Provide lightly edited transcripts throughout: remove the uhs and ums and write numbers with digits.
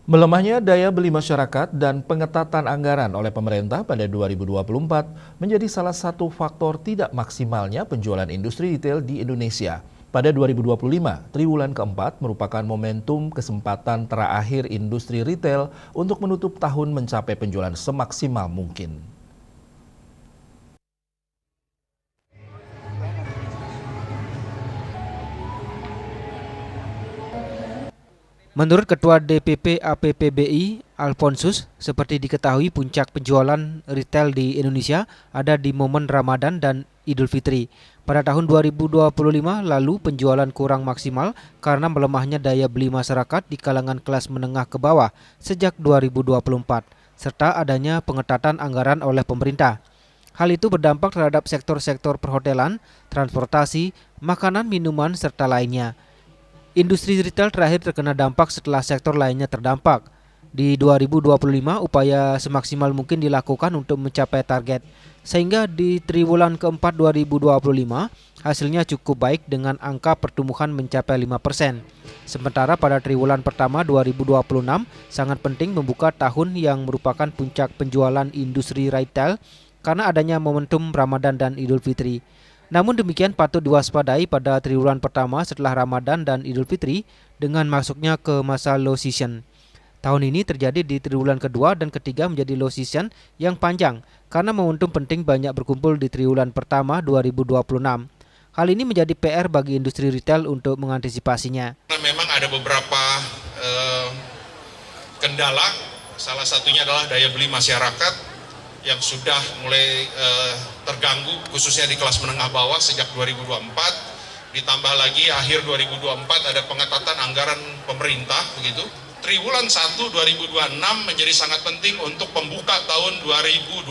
Melemahnya daya beli masyarakat dan pengetatan anggaran oleh pemerintah pada 2024 menjadi salah satu faktor tidak maksimalnya penjualan industri retail di Indonesia. Pada 2025, triwulan keempat merupakan momentum kesempatan terakhir industri retail untuk menutup tahun mencapai penjualan semaksimal mungkin. Menurut Ketua DPP APPBI, Alfonsus, seperti diketahui puncak penjualan retail di Indonesia ada di momen Ramadan dan Idul Fitri. Pada tahun 2025 lalu penjualan kurang maksimal karena melemahnya daya beli masyarakat di kalangan kelas menengah ke bawah sejak 2024, serta adanya pengetatan anggaran oleh pemerintah. Hal itu berdampak terhadap sektor-sektor perhotelan, transportasi, makanan, minuman, serta lainnya. Industri retail terakhir terkena dampak setelah sektor lainnya terdampak. Di 2025, upaya semaksimal mungkin dilakukan untuk mencapai target. Sehingga di triwulan keempat 2025, hasilnya cukup baik dengan angka pertumbuhan mencapai 5%. Sementara pada triwulan pertama 2026, sangat penting membuka tahun yang merupakan puncak penjualan industri retail karena adanya momentum Ramadan dan Idul Fitri. Namun demikian patut diwaspadai pada triwulan pertama setelah Ramadan dan Idul Fitri dengan masuknya ke masa low season. Tahun ini terjadi di triwulan kedua dan ketiga menjadi low season yang panjang karena momentum penting banyak berkumpul di triwulan pertama 2026. Hal ini menjadi PR bagi industri retail untuk mengantisipasinya. Memang ada beberapa kendala, salah satunya adalah daya beli masyarakat yang sudah mulai terganggu khususnya di kelas menengah bawah sejak 2024, ditambah lagi akhir 2024 ada pengetatan anggaran pemerintah begitu. Triwulan 1 2026 menjadi sangat penting untuk pembuka tahun 2026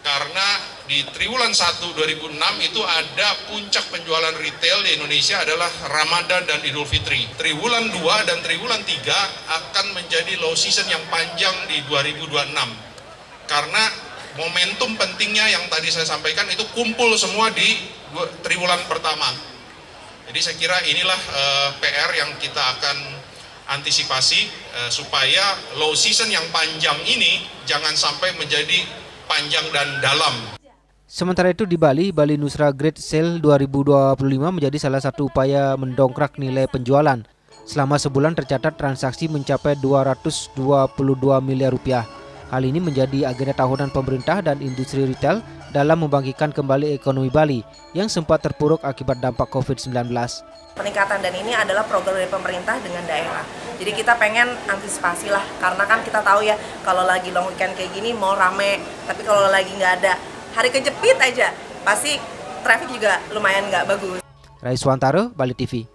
karena di triwulan 1 2006 itu ada puncak penjualan retail di Indonesia adalah Ramadan dan Idul Fitri. Triwulan 2 dan triwulan 3 akan menjadi low season yang panjang di 2026. Karena momentum pentingnya yang tadi saya sampaikan itu kumpul semua di triwulan pertama. Jadi saya kira inilah PR yang kita akan antisipasi supaya low season yang panjang ini jangan sampai menjadi panjang dan dalam. Sementara itu di Bali Nusra Great Sale 2025 menjadi salah satu upaya mendongkrak nilai penjualan. Selama sebulan tercatat transaksi mencapai 222 miliar rupiah. Hal ini menjadi agenda tahunan pemerintah dan industri retail dalam membangkitkan kembali ekonomi Bali yang sempat terpuruk akibat dampak COVID-19. Peningkatan dan ini adalah program dari pemerintah dengan daerah. Jadi kita pengen antisipasi lah, karena kan kita tahu ya kalau lagi long weekend kayak gini mau rame, tapi kalau lagi nggak ada, hari kejepit aja, pasti traffic juga lumayan nggak bagus. Raiswantaro, Bali TV.